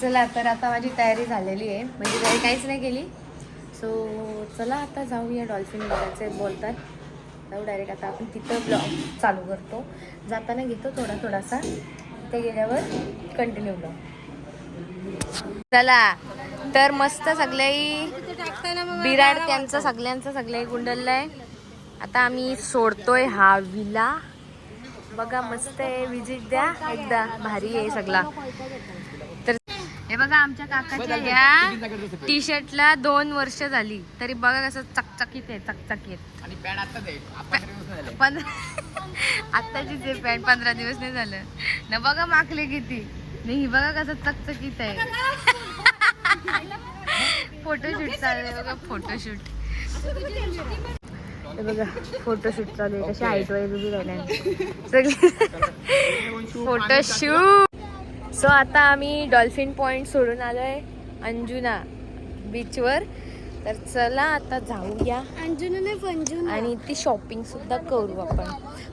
चला तर आता माझी तयारी झालेली आहे, म्हणजे तयारी काहीच नाही केली. सो चला आता जाऊया, डॉल्फिन बघायचे बोलतात. जाऊ डायरेक्ट आता आपण तिथं ब्लॉग चालू करतो. जाताना घेतो थोडासा, तिथे गेल्यावर कंटिन्यू ब्लॉग. चला तर मस्त सगळ्याही बिराड त्यांचं सगळ्यांचं गुंडललंय. आता आम्ही सोडतोय हा विला. बघा मस्त आहे, विजिट द्या एकदा, भारी आहे सगळा. तर हे बघा आमच्या काकाच्या या टी शर्टला 2 वर्ष झाली तरी बघा कसं चकचकीत आहे, चकचकीत. आणि पॅन्ट आता पण आत्ताची जे पॅन्ट 15 दिवस नाही झालं ना. बघा माकले किती नाही, बघा कसं चकचकीत आहे. फोटोशूट चालू आहे बघा, फोटोशूट. हे बघा फोटोशूट चालू आहे, कशी हाईट वाईज उभी राहिल्या सगळी फोटोशूट. सो आता आम्ही डॉल्फिन पॉइंट सोडून आलोय अंजुना बीचवर. तर चला आता जाऊया अंजुना आणि ती शॉपिंग सुद्धा करू आपण.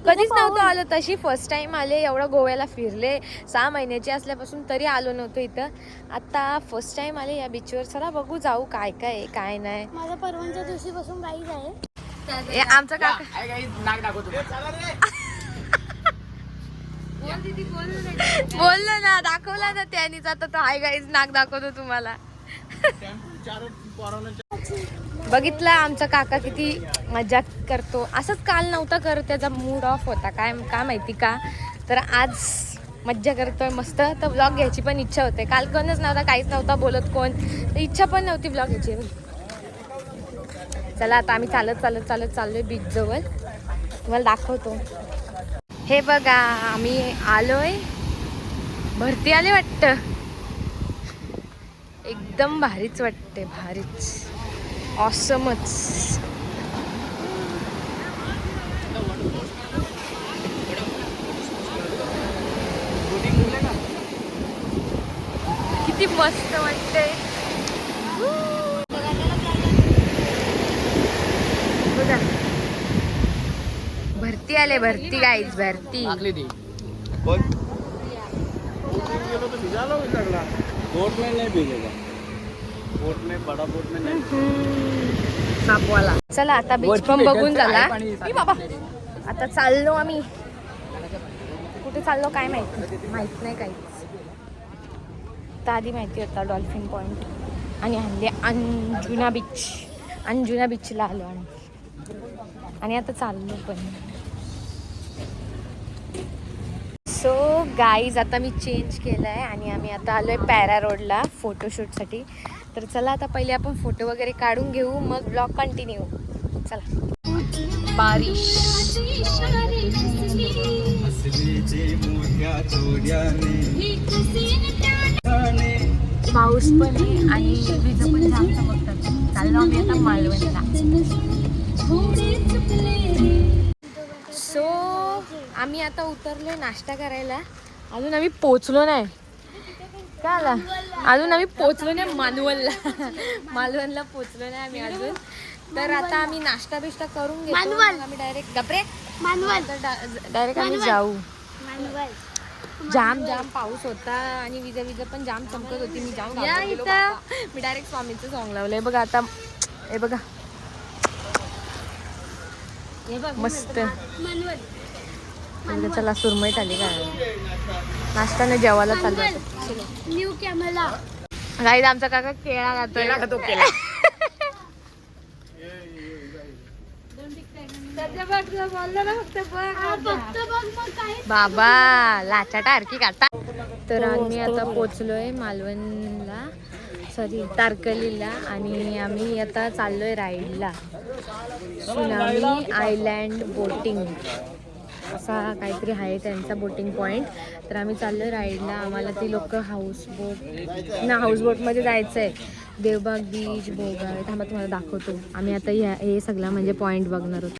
कधीच नव्हतं आलो, तशी फर्स्ट टाइम आले. एवढं गोव्याला फिरले, 6 महिन्याची असल्यापासून तरी आलो नव्हतो इथं. आता फर्स्ट टाइम आले या बीचवर. चला बघू जाऊ काय काय काय नाही. माझा परवांच्या दिवशीपासून गाईज आहे. आमचा काका नाक दाखवतो. बोललो ना, दाखवला ना त्यानीच. आता तो हाय गाईज नाक दाखवतो तुम्हाला. बघितला आमचा काका किती मजा करतो. असंच काल नव्हता करत, त्याचा मूड ऑफ होता काय माहिती का. तर आज मज्जा करतोय मस्त. तर ब्लॉग घ्यायची पण इच्छा होते. काल कोणच नव्हता, काहीच नव्हता बोलत कोण, तर इच्छा पण नव्हती ब्लॉग घ्यायची. चला आता आम्ही चालत चाललोय बीच जवळ, तुम्हाला दाखवतो. हे बघा आम्ही आलोय, भरती आले वाटतं. एकदम भारीच वाटते, भारीच, ऑसमच. किती मस्त वाटते. बघा भरती आले, भरती गाईज, भरती. बोट में नहीं भीगेगा, बोट में, बड़ा बोट में नहीं. सापवाला. चला आता बीच पण बघून झाला. आता चाललो आम्ही. कुठे चाललो काय माहित नाही काहीच. तर आधी माहिती होता डॉल्फिन पॉइंट आणि हल्ली अंजुना बीचला आलो आणि आता चाललो पण. सो गाईज आता मी चेंज केलं आहे आणि आम्ही आता आलो आहे पॅरा रोडला फोटोशूटसाठी. तर चला आता पहिले आपण फोटो वगैरे काढून घेऊ, मग ब्लॉग कंटिन्यू. चला. बारिश पाऊस पण आहे आणि वीज पण जाम चमकतात. चाललो आम्ही आता मालवणला. सो आम्ही आता उतरलो नाश्ता करायला. अजून आम्ही पोचलो नाही. काय आला? अजून आम्ही पोचलो नाही मालवणला पोचलो नाही आम्ही अजून. तर आता आम्ही नाश्ता बिष्टा करून घेतो. आम्ही डायरेक्ट डायरेक्ट आम्ही जाऊ. जाम पाऊस होता आणि विजा पण जाम चमकत होती. मी जाम मी डायरेक्ट स्वामींचं सॉंग लावलंय बघा. आता हे बघा मस्त. चला सुरमईत आली काय, नाश्त्याने जेवायला चाललो. न्यू कॅमेरा गाईज आमचा काका केळा खातोय. बाबा लाचा टारकी काढता. तर आम्ही आता पोचलोय मालवणला, सॉरी तारकर्लीला. आणि आम्ही आता चाललोय राईडला, सुनामी आयलँड बोटिंग असा काहीतरी आहे त्यांचा बोटिंग पॉईंट. तर आम्ही चाललोय राईडला. आम्हाला ती लोक हाऊसबोटमध्ये जायचं आहे. देवबाग बीच, भोगाव. थांबा तुम्हाला दाखवतो. आम्ही आता हे सगळा म्हणजे पॉईंट बघणार होतो.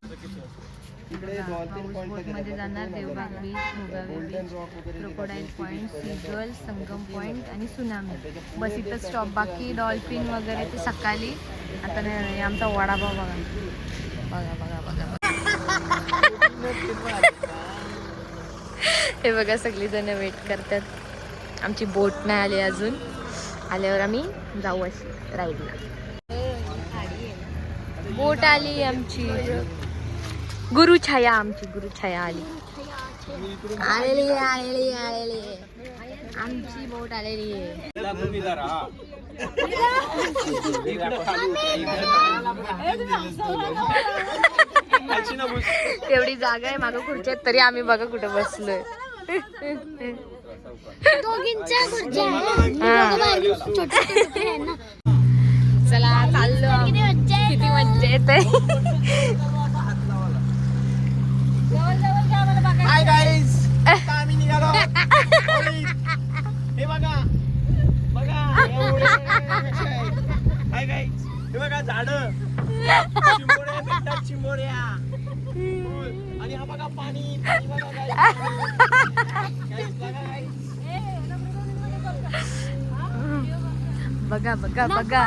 हाऊसबोटमध्ये जाणार. देवबाग बीच, भोगावे बीच, क्रोकोडाईल पॉईंट, सीगल, संगम पॉईंट आणि सुनामी. बस इथं स्टॉप. बाकी डॉल्फिन वगैरे ते सकाळी. आता नाही. आमचा वडापाव बघा बघा बघा बघा. हे बघा सगळी जण वेट करतात. आमची बोट नाही आली अजून. आल्यावर आम्ही जाऊ अशी राईडला. बोट आली आमची, गुरुछाया आमची, गुरुछाया आली. आलेली आलेली आलेली आमची बोट आलेली आहे. तेवढी जागा आहे मागं खुर्च्या आहेत, तरी आम्ही बघा कुठे बसलोय. दोघींच्या खुर्च्या आहे. दोघं बारकी, छोटे छोटे आहे ना. चला चाललो. किती मज्जा येते. हाय गाईज, आम्ही निघालो. हे बघा बघा, हाय गाईज, हे बघा झाडं, चिंबोऱ्या भेटतात, चिंबोऱ्या. आणि हा बघा पाणी, पाणी बघा guys. Guys, बघा guys. बघा बघा बघा.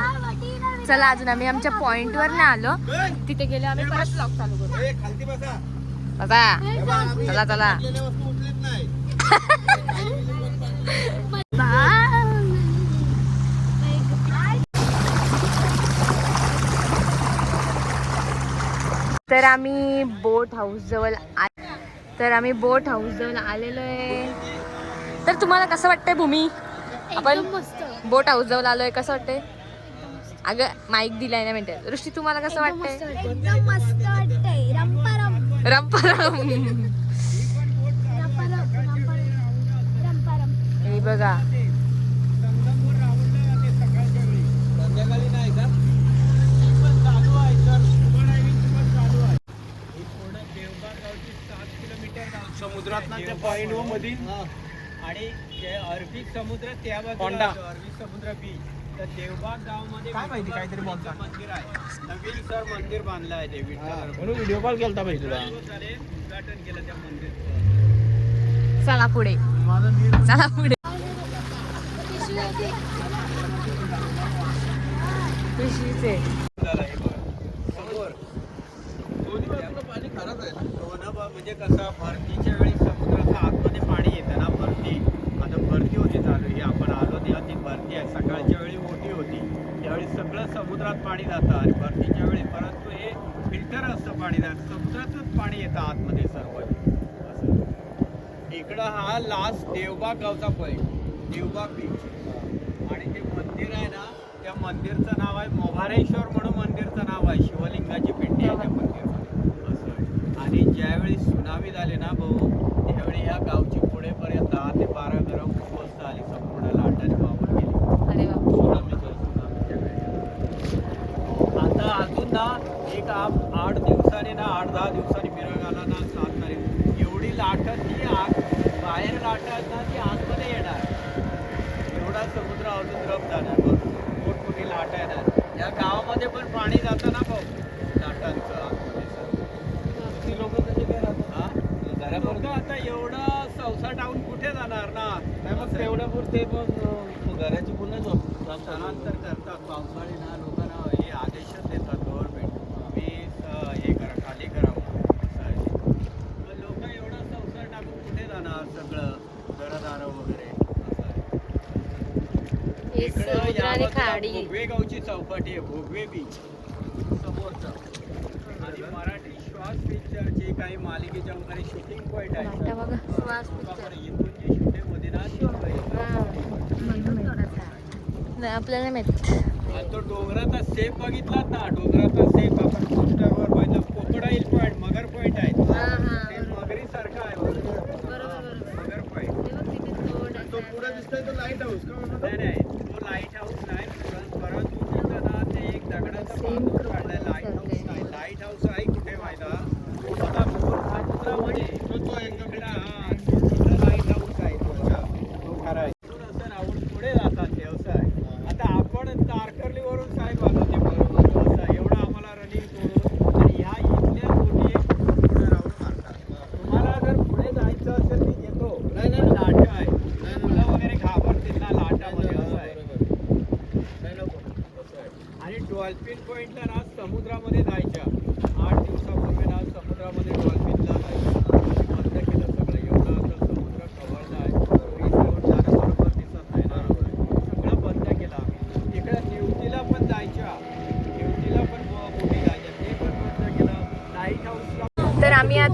चला अजून आम्ही आमच्या पॉइंट वर नाही आलो. तिथे गेलो आम्ही परत ब्लॉग चालू करू. ए, खालती बसा. बघा हे बघा, आम्ही चला चला. टाकलेल्या वस्तू उचलीत नाही. तर आम्ही बोट हाऊस जवळ आलेलो आहे. तर तुम्हाला कसं वाटतंय भूमी? आपण एकदम मस्त. बोट हाऊस जवळ आलोय, कसं वाटतंय? अगं माईक दिलाय ना मिनिट. दृष्टी तुम्हाला कसं एकदम मस्त वाटतंय? वाटतंय. एकदम मस्त वाटतंय. रंपारम रंपारम. रंपारम. हे बघा संध्याकाळी नाही का? ही पण चालू आहे सर, स्कुबा डायव्हिंग पण चालू आहे. ही थोडं देवबाग गावची 7 किलोमीटर समुद्रातल्या पॉइंट मधील आणि जे अरबी समुद्र त्या बाजूला अरबी समुद्र बीच. तर देवबाग गावामध्ये काय माहिती काहीतरी मंदिर आहे. नवीन सर मंदिर बांधलं आहे ते विठ्ठल. म्हणून व्हिडिओ कॉल केलता पाहिजे तुला. उद्घाटन केलं त्या मंदिरचं. चला पुढे, चला पुढे. पिशवीचे समोर दोन्ही बाजूला पाणी खराब आहे ना. म्हणजे कसं भरतीच्या वेळी समुद्राच्या आतमध्ये पाणी येतं ना. भरती आता भरती होती चालू. ही आपण आलो तेव्हा ती भरती आहे. सकाळच्या वेळी मोठी होती, त्यावेळी सगळं समुद्रात पाणी जातं. आणि भरतीच्या वेळी परंतु हे फिल्टर असतं पाणी जात, समुद्रातच पाणी येतं आतमध्ये सर्व. असं इकडं हा लास्ट देवबाग गावचा पॉईंट, देवबाग बीच. आणि ते मंदिर आहे ना, त्या मंदिरचं नाव आहे मोघारेश्वर म्हणून मंदिरचं नाव आहे. शिवलिंगाची पिंडी आहे त्या मंदिरामध्ये. असं आहे. आणि ज्यावेळी सुनामी झाली ना भाऊ, त्यावेळी ह्या गावची पुढेपर्यंत 10 ते 12 घरं उद्ध्वस्त आली, संपूर्ण लाटाने वाहून गेली. अरे वा. सुनामीच्या वेळी. आता अजून ना एक 8 दिवसांनी ना 8-10 दिवसांनी मिरग आला ना 7 तारीख, एवढी लाटत ती आत बाहेर लाटत ना ती आतमध्ये येणार. एवढा समुद्र अजून रफ जाणार, मोठमोठी लाटा येणार. या गावामध्ये पण पाणी जातं ना भाऊ लाटांचं आतमध्ये. ती लोक कसे काय राहतात? लोक आता एवढं संसार टाकून कुठे जाणार ना. नाही मग तेवढ्या पुरते मग घराची पुन्हा स्थलांतर करतात. पावसाळी ना लोकांना हे आदेशच देतात गव्हर्नमेंट, तुम्ही हे करा, खाली करा म्हणून. असं आहे. मग लोक एवढा संसार टाकून कुठे जाणार सगळं घरदार वगैरे. असं आहे. हे समुद्र आणि खाडी. भोगवे गावची चौपाटी आहे, भोगवे बीच समोरचं. आणि मराठी श्वास पिक्चरची काही मालिकेच्या वगैरे शूटिंग पॉईंट आहे. लाटा बघा. श्वास बरोबर, इथून जे शूटिंग मध्ये ना नाही आपल्याला माहित. आणि तो डोंगराचा सेफ बघितलात ना, डोंगराचा सेफ आपण पोस्टरवर पाहिलं. कोकडाईल पॉईंट, मगर पॉईंट आहे. ते मगरी सारखा आहे. मगर पॉईंट. तो पुढे दिसतोय तो लाईट हाऊस का? नाही, तो लाईट हाऊस नाही. परंतु तिथं ना ते एक दगडाचा बांधून काढलाय. लाईट हाऊस नाही. लाईट हाऊस आहे कुठे माहिती? तो बघा समुद्रामध्ये तो एकदम तिथं लाईट हाऊस आहे. तो खरा आहे. असं राहून पुढे जातात व्यवसाय. आता आपण तारकर्लीवरून साहेब आलो ते बरोबर. असं एवढं आम्हाला रनिंग करून आणि ह्या इथल्या बोटी पुढे राहून मारतात. तुम्हाला जर पुढे जायचं असेल मी घेतो. नाही लाटा आहे, मुलं वगैरे घाबरतील ना लाटामध्ये. असं आहे. आणि डॉल्फिन पॉईंटला ना समुद्रामध्ये जायच्या 8 दिवसापूर्वी ना समुद्रामध्ये डॉल्फिनला जायचं बंद केलं सगळं. एवढं आता समुद्र खवळला आहे, बीच रोड जाणं बरोबर दिसत नाही ना, सगळं बंद केलं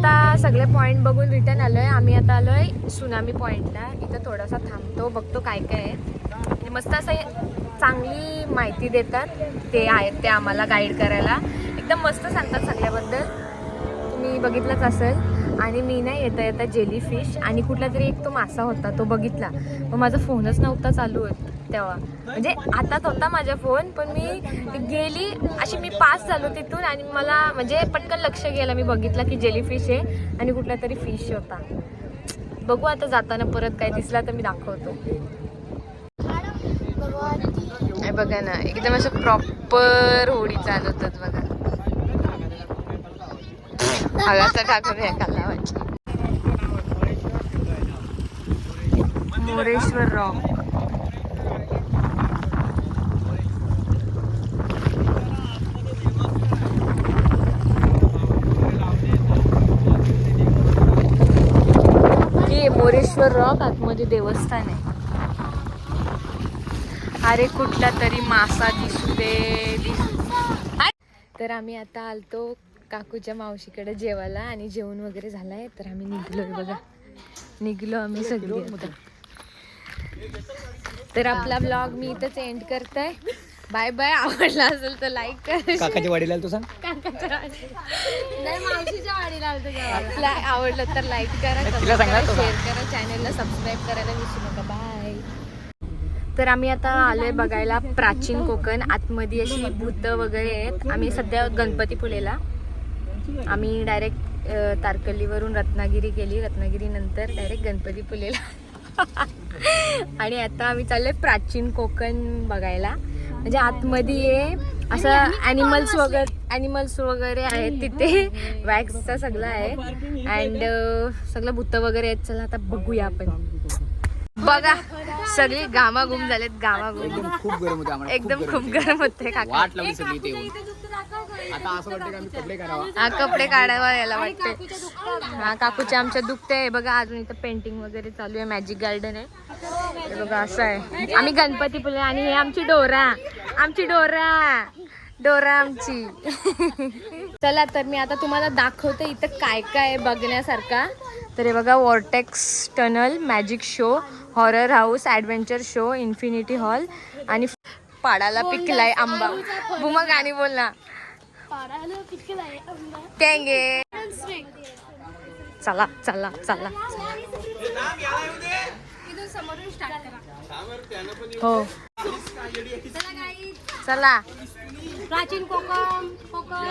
आता सगळे पॉईंट बघून रिटर्न आलोय. आम्ही आता आलोय सुनामी पॉईंटला. इथं थोडासा थांबतो, बघतो काय काय आहे. मस्त असं चांगली माहिती देतात ते आहेत ते आम्हाला गाईड करायला. एकदम मस्त सांगतात सगळ्याबद्दल, तुम्ही बघितलंच असेल. आणि मी नाही येता जेली फिश आणि कुठला तरी एक तो मासा होता तो बघितला. मग माझा फोनच नव्हता चालू होत तेव्हा, म्हणजे हातात होता माझा फोन, पण मी गेली अशी, मी पास झालो तिथून आणि मला म्हणजे पटकन लक्ष गेलं. मी बघितलं की जेली फिश आहे आणि कुठला तरी फिश होता. बघू आता जाताना परत काय दिसला तर मी दाखवतो. बघा ना, एकदम असं प्रॉपर होडी चालवतात बघा. हव्याचा ठाकूर आहे खाल्ला वाटलं. मोरेश्वर रॉक. हे मोरेश्वर रॉक आतमध्ये देवस्थान आहे. अरे कुठला तरी मासा दिसू दे. तर आम्ही आता आलतो काकूच्या मावशीकडे जेवायला आणि जेवण वगैरे झालंय. तर आम्ही निघलोय बघा, निघलो आम्ही सगळे आता. तर आपला ब्लॉग मी इथंच एंड करते. Bye bye. आवडला असेल तर लाईक करा. काकाच्या वाडीला तू सांग. काकाच्या वाडीला नाही, मावशीच्या वाडीला आलतो जेवायला. आवडलं तर लाईक करा, तिला सांगा, शेअर करा, चॅनलला सबस्क्राईब करायला विसरू नका. बाय. तर आम्ही आता आलोय बघायला प्राचीन कोकण. आतमध्ये अशी भूतं वगैरे आहेत. आम्ही सध्या गणपतीपुळेला, आम्ही डायरेक्ट तारकर्लीवरून रत्नागिरी केली, रत्नागिरीनंतर डायरेक्ट गणपतीपुळेला आणि आता आम्ही चाललोय प्राचीन कोकण बघायला. म्हणजे आतमध्ये असं ॲनिमल्स वगैरे आहेत तिथे. वॅक्सचा सगळं आहे अँड सगळं भूतं वगैरे आहेत. चला आता बघूया आपण. बघा सगळी घामाघूम झालेत, घामाघूम. खूप गरम होते आम्हाला, एकदम खूप गरम होते. वाट लावली सगळी ते. आता असं वाटतं की आम्ही कपडे काढावा. हा, कपडे काढावा याला वाटते. हा, काकूच्या आमच्या दुखते बघा. अजून इथं पेंटिंग वगैरे चालू आहे. मॅजिक गार्डन आहे हे बघा, असं आहे. आम्ही गणपतीपुळे आणि हे आमची डोरा आमची. चला तर मी आता तुम्हाला दाखवते इथं काय काय बघण्यासारखा. तर हे बघा, vortex tunnel, magic show, horror house, adventure show, infinity hall आणि पाडाला पिकलाय आंबा. बुमा गाणी बोल ना. टेंगे. चला चला चला. हो चला. प्राचीन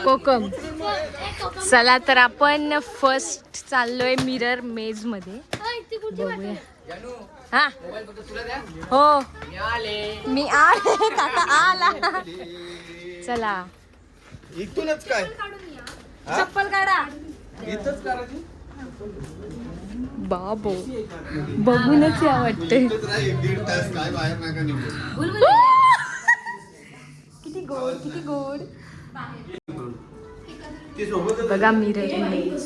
कोकम. चला तर आपण फर्स्ट चाललोय मिरर मेज मध्ये. बघूया. हा हो, मी आले. काका आला. चला. इथूनच काय चप्पल काढा. इथंच करायची. बाबो, बघूनच या वाटते. किती गोड, किती गोड. बघा मिरर मेज.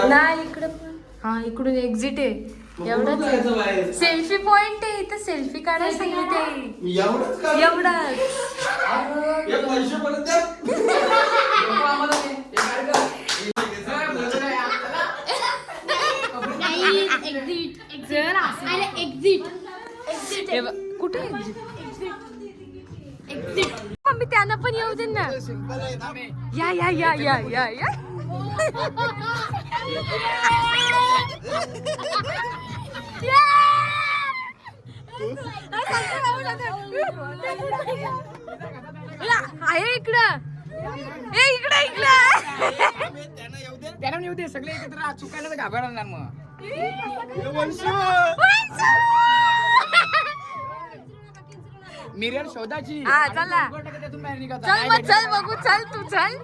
नाही इकडे पण. हा, इकडून एक्झिट आहे. एवढंच सेल्फी पॉइंट आहे इथं. सेल्फी काढायला सांगितले. एवढंच. कुठे मम्मी त्यांना पण येऊ दे ना. या या या या या या. आहे इकडं. इकडे त्यांना येऊ दे. सगळे एकत्र चुकायला तर घाबरणार मग. मिरर शोधाची. हा चला. चल मग, चल बघू. चल तू चल.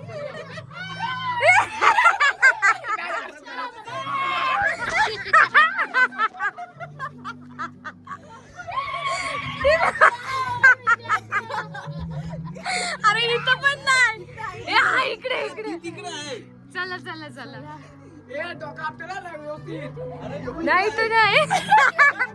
अरे इथं पण नाही. इकडे. चला चला चला. नाही तर नाही.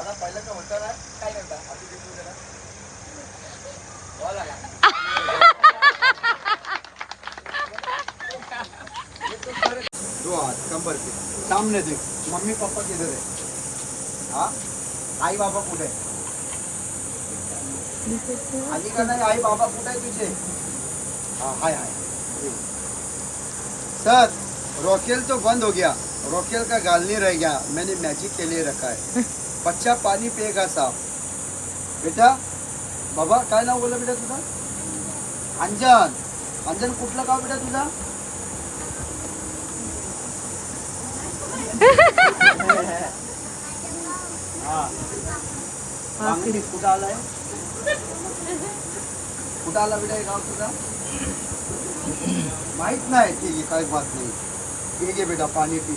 दादा पहले का होता है काय करता अभी देखो जरा वाला दो हाथ कंबर पे सामने देख मम्मी पापा किधर है हाँ आई बाबा कुठे आहे आली का नाही आई बाबा कुठे आहे तुझे हाँ हाय हाय सर रॉकेल तो बंद हो गया रॉकेल का गाल नहीं रह गया मैंने मैजिक के लिए रखा है बच्चा पानी पिएगा साहब बेटा बाबा काय नाव बोला बेटा तुझा अंजन अंजन कुठलं गाव बेटा तुझा हा वांगडी कुठं आलाय कुठं आला बेटा हे गाव तुझा माहित नाही ठीक है काही बात नहीं ठीक है बेटा पानी पी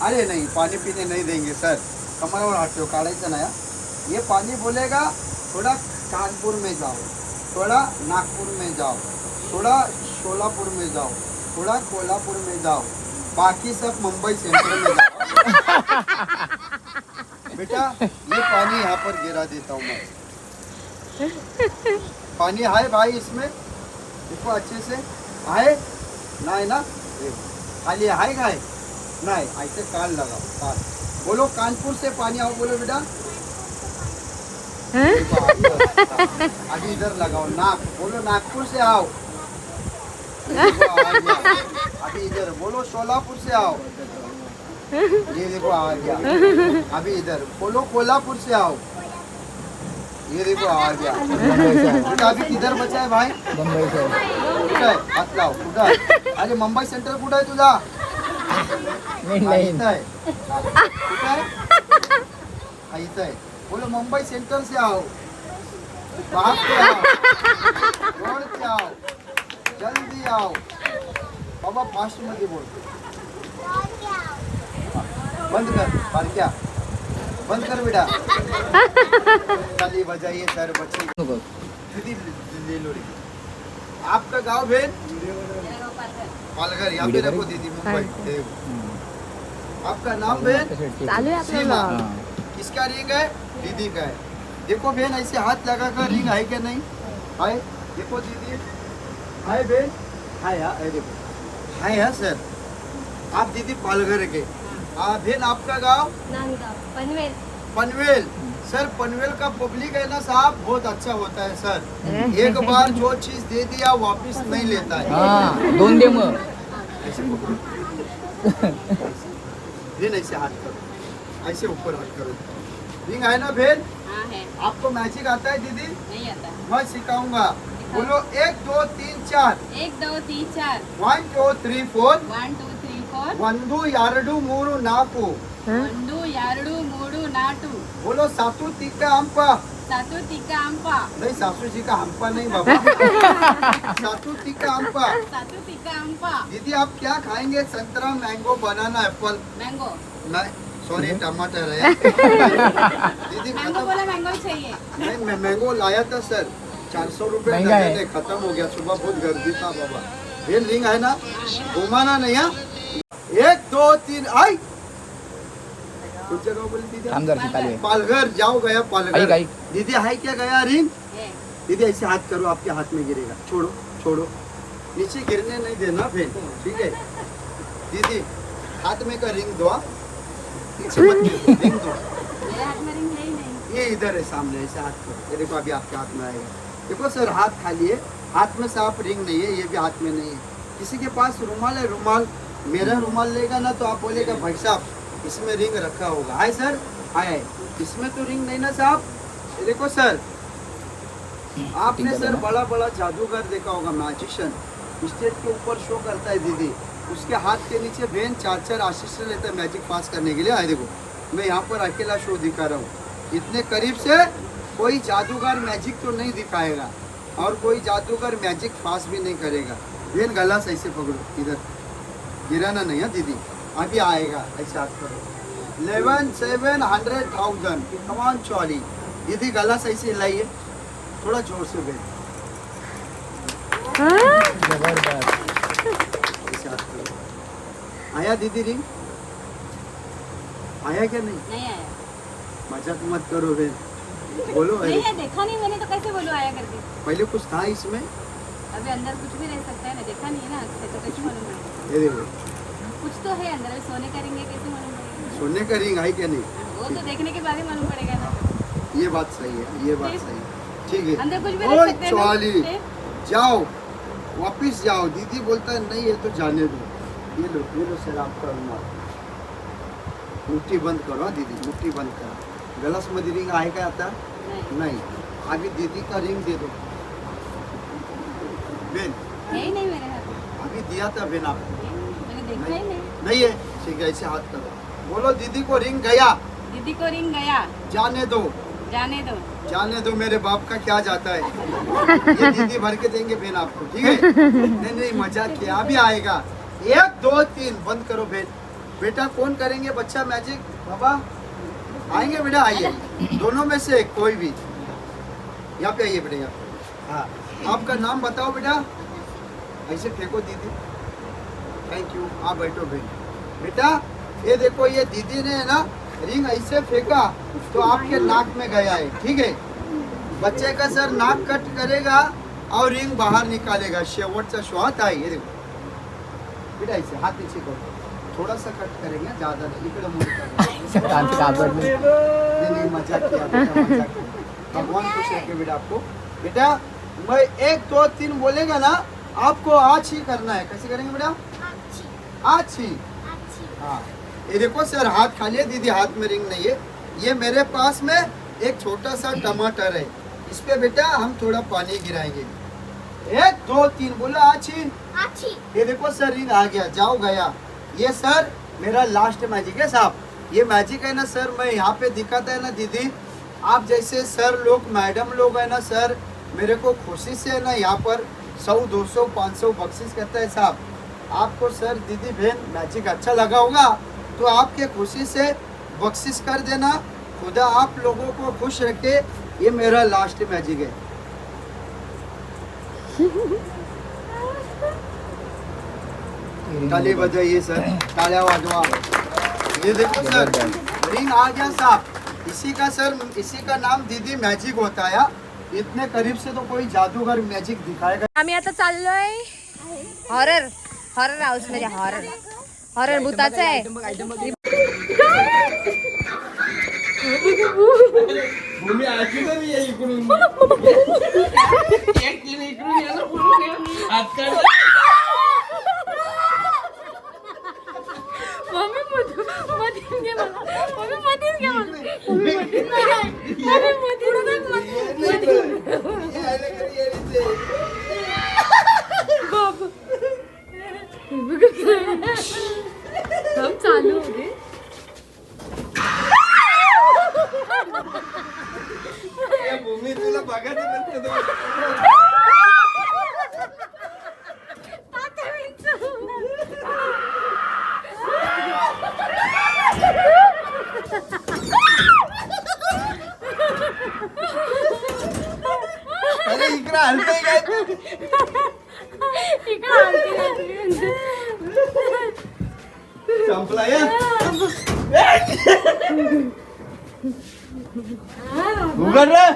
अरे नहीं पानी पीने नहीं देंगे सर कमर हाथ हो काढ़ायचं ना ये पानी बोलेगा थोड़ा कानपुर में जाओ थोड़ा नागपुर में जाओ थोड़ा शोलापुर में जाओ थोड़ा कोल्हापुर में जाओ बाकी सब मुंबई सेंट्रल में जाओ बेटा ये पानी यहाँ पर गिरा देता हूँ मैं पानी है भाई इसमें देखो अच्छे से आहे नाही ना खाली आहे काय नाही ऐसे कान लगाओ कान बोलो कानपुर से पानी आओ बोलो बेटा अभी इधर लगाओ नाक बोलो नागपुर से आओ अभी इधर बोलो सोलापुर से आओ ये देखो आ गया अभी इधर बोलो कोल्हापुर से आओ ये देखो आ गया बेटा अभी किधर बचा है भाई मुंबई से कुठं आहे हात लाव कुठं आहे अरे मुंबई सेंटर कुठं आहे तुझा इथं आहे कुठं आहे हा इथं आहे बोलो मुंबई सेंटर से आओ बाहर से आओ रोड से आओ जल्दी आओ बाबा फास्ट मध्ये बोल बंद कर बारक्या बंद कर बेटा ताली बजाइए सर बच्चे दीदी ले लो आपका गांव भेल पालघर यहाँ पे रखो दीदी मुंबई आपका नाम भेल चालू आहे आपलं सीमा vlog. किसका रिंग है दीदी का है देखो बहन ऐसे हाथ लगा कर रिंग है क्या नहीं हाय देखो दीदी हाय बहन हाय हाय देखो हाय हाँ सर आप दीदी पालघर के बहन आपका गांव पनवेल पनवेल सर पनवेल का पब्लिक है ना साहब बहुत अच्छा होता है सर एक बार जो चीज दे दिया वापस नहीं लेता है हाँ दोन दे मग ऐसे पकड़ो बहन ऐसे हाथ करो ऐसे ऊपर हाथ करो रिंग है ना बहन हाँ है आपको मैजिक आता है दीदी नहीं आता मैं सिखाऊंगा बोलो 1 2 3 4 1 2 3 4 1 2 3 4 1 2 3 4 ಒಂದು ಎರಡು ಮೂರು ನಾಲ್ಕು 1 2 3 4 बोलो सातू तिक्का हंप सातू तिका अंप नहीं सासू जी का हंपा नहीं बाबा सातू तिक्का हंप सातू तिका अंप दीदी आप क्या खाएंगे संतरा मैंगो बनाना एप्पल मैंगो नहीं सॉरी टमाटर है दीदी मैंगो खत्म बोला मैंगो चाहिए नहीं मैं मैंगो लाया था सर 400 रुपए महंगा है। दर्जन है, खत्म हो गया सुबह बहुत गर्दी था बाबा ये रिंग है ना घुमाना नहीं है 1 2 3 आई कुछ जगह बोली दीदी थांब जरा चालू आहे पालघर जाओ गया पालघर आई, आई। दीदी है क्या गया रिंग है दीदी ऐसे हाथ करो आपके हाथ में गिरेगा छोड़ो छोड़ो नीचे गिरने नहीं देना फिर ठीक है दीदी हाथ में का रिंग दो हाँ? पीछे मत गिरो, रिंग दो मेरे हाथ में रिंग है ही नहीं ये इधर है सामने ऐसे हाथ करो ये देखो अभी आपके हाथ में आएगा देखो सर हाथ खाली है हाथ में साफ रिंग नहीं है ये भी हाथ में नहीं है किसी के पास रुमाल है रुमाल मेरा रुमाल लेगा ना तो आप बोलेगा भाई साहब इसमें रिंग रखा होगा हाय सर हाय इसमें तो रिंग नहीं ना साहब ये देखो सर आपने सर बड़ा बड़ा जादूगर देखा होगा मैजिशियन स्टेज के ऊपर शो करता है दीदी उसके हाथ के नीचे बहन 4 असिस्टेंट लेता है मैजिक पास करने के लिए आए देखो मैं यहाँ पर अकेला शो दिखा रहा हूँ इतने करीब से कोई जादूगर मैजिक तो नहीं दिखाएगा और कोई जादूगर मैजिक पास भी नहीं करेगा बहन गला से ऐसे पकड़ो इधर गिराना नहीं है दीदी अभी आएगा ऐसे हाथ करो 11 7 100,000 कमान चौली दीदी गला से ऐसे हिलाइए थोड़ा जोर से बहन जबरदस्त ऐसे हाथ करो आया दीदी रिंग आया क्या नहीं नहीं आया मजाक मत करो बहन, बोलो। नहीं है, देखा नहीं मैंने तो कैसे बोलो आया करके। पहले कुछ था इसमें, अभी अंदर कुछ भी रह सकता है ना, देखा नहीं है ना, तो कैसे मालूम है? ये देखो कुछ तो है अंदर, सोने का रिंग है, कैसे मालूम पड़ेगा? सोने का रिंग है क्या नहीं? वो तो देखने के बाद ही मालूम पड़ेगा ना। ये बात सही है, ये बात सही है, ठीक है। अंदर कुछ भी रख ओए सकते हैं ना। चौली, जाओ वापिस जाओ। दीदी बोलता है नहीं है तो जाने दो। ये लो सर आपका रुमाल। मुट्ठी बंद करो दीदी, मुट्ठी बंद करो। गलास मध्ये रिंग आहे का आता? नहीं। अभी दीदी का रिंग दे दो बेन। है ही नहीं मेरे हाथ में, अभी दिया था बेन आपको, मैंने देखा ही नहीं। नहीं है, ठीक है ऐसे हाथ करो, बोलो दीदी को रिंग गया, दीदी को रिंग गया, जाने दो। जाने दो। जाने दो, मेरे बाप का क्या जाता है। ये दीदी भर के देंगे बेन आपको, ठीक है। नहीं मजाक किया, अभी आएगा। 1 2 3 बंद करो बेन। बेटा कौन करेंगे बच्चा मैजिक? बाबा आएंगे बेटा, आइए दोनों में से कोई भी। यहाँ पे आइए बेटा, यहाँ पे। हाँ आपका नाम बताओ बेटा। ऐसे फेंको दीदी, थैंक यू। आप बैठो बेन। बेटा ये देखो, ये दीदी ने है ना रिंग ऐसे फेंका तो आपके नाक में गया है, ठीक है। बच्चे का सर नाक कट करेगा और रिंग बाहर निकालेगा। शेवटचा श्वास आहे, ये देखो बेटा, ऐसे हाथ नीचे करो, थोड़ा सा कट करेंगे, ज्यादा नहीं। इकडे मुंह नहीं, मजाक किया बेटा, मजाक किया। भगवान खुश रखे बेटा आपको। बेटा मैं 1 2 3 बोलेगा ना, आपको आज ही करना है। कैसे करेंगे बेटा? आज ही। हाँ ये देखो सर, हाथ खाली है, दीदी हाथ में रिंग नहीं है। ये मेरे पास में एक छोटा सा टमाटर है, इस पे बेटा हम थोड़ा पानी गिराएंगे। 1 2 3 बोला, आछी। ये देखो सर, रिंग आ गया, जाओ गया। ये सर मेरा लास्ट मैजिक है साहब। ये मैजिक है ना सर, मैं यहाँ पे दिखाता है ना दीदी, आप जैसे सर लोग मैडम लोग है ना सर, मेरे को खुशी से है ना यहाँ पर 100 200 500 बख्शिश करता है साहब। आपको सर दीदी बहन मैजिक अच्छा लगा होगा तो आपके खुशी से बख्शिश कर देना। खुदा आप लोगों को खुश रखे। ये मेरा लास्ट मैजिक है। ताली बजाइए सर, तालियां वाजवा। ये देखो सर, रिंग आ गया साहब। इसी का नाम दीदी मैजिक होता है। इतने करीब से तो कोई जादूगर मैजिक दिखाएगा। आम्ही आता चाललोय हॉरर हाऊस मध्ये। हॉरर भूताचं आहे। भूमी आजी तरी ये इकडून एक किलो इकडून ये ना, पूर्ण हात काढ. हम चालू हो गए। भूमी तुला बघायचं नसतं अरे इकडे हलतंय काय? संपला या उघड रे.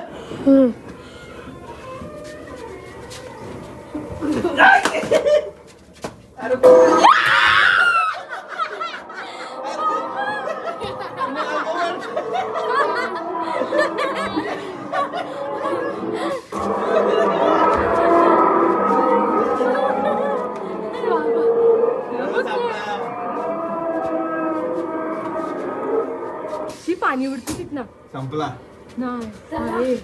पाणी उडते तिथनं. संपला. नाही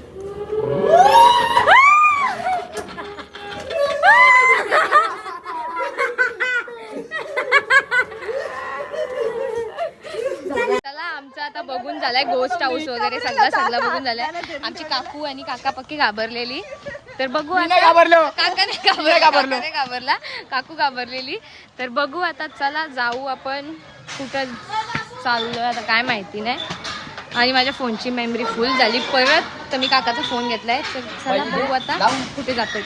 चला, आमचं आता बघून झालंय गोस्ट हाऊस वगैरे सगळं बघून झालंय. आमची काकू आणि काका पक्की घाबरलेली. तर बघू आता. काका नाही घाबरला, काकू घाबरलेली. तर बघू आता, चला जाऊ आपण. कुठं चाललोय आता काय माहिती नाही. आणि माझ्या फोनची मेमरी फुल झाली परत, तर मी काकाचा फोन घेतलाय. तर चला बघू आता कुठे जातोय.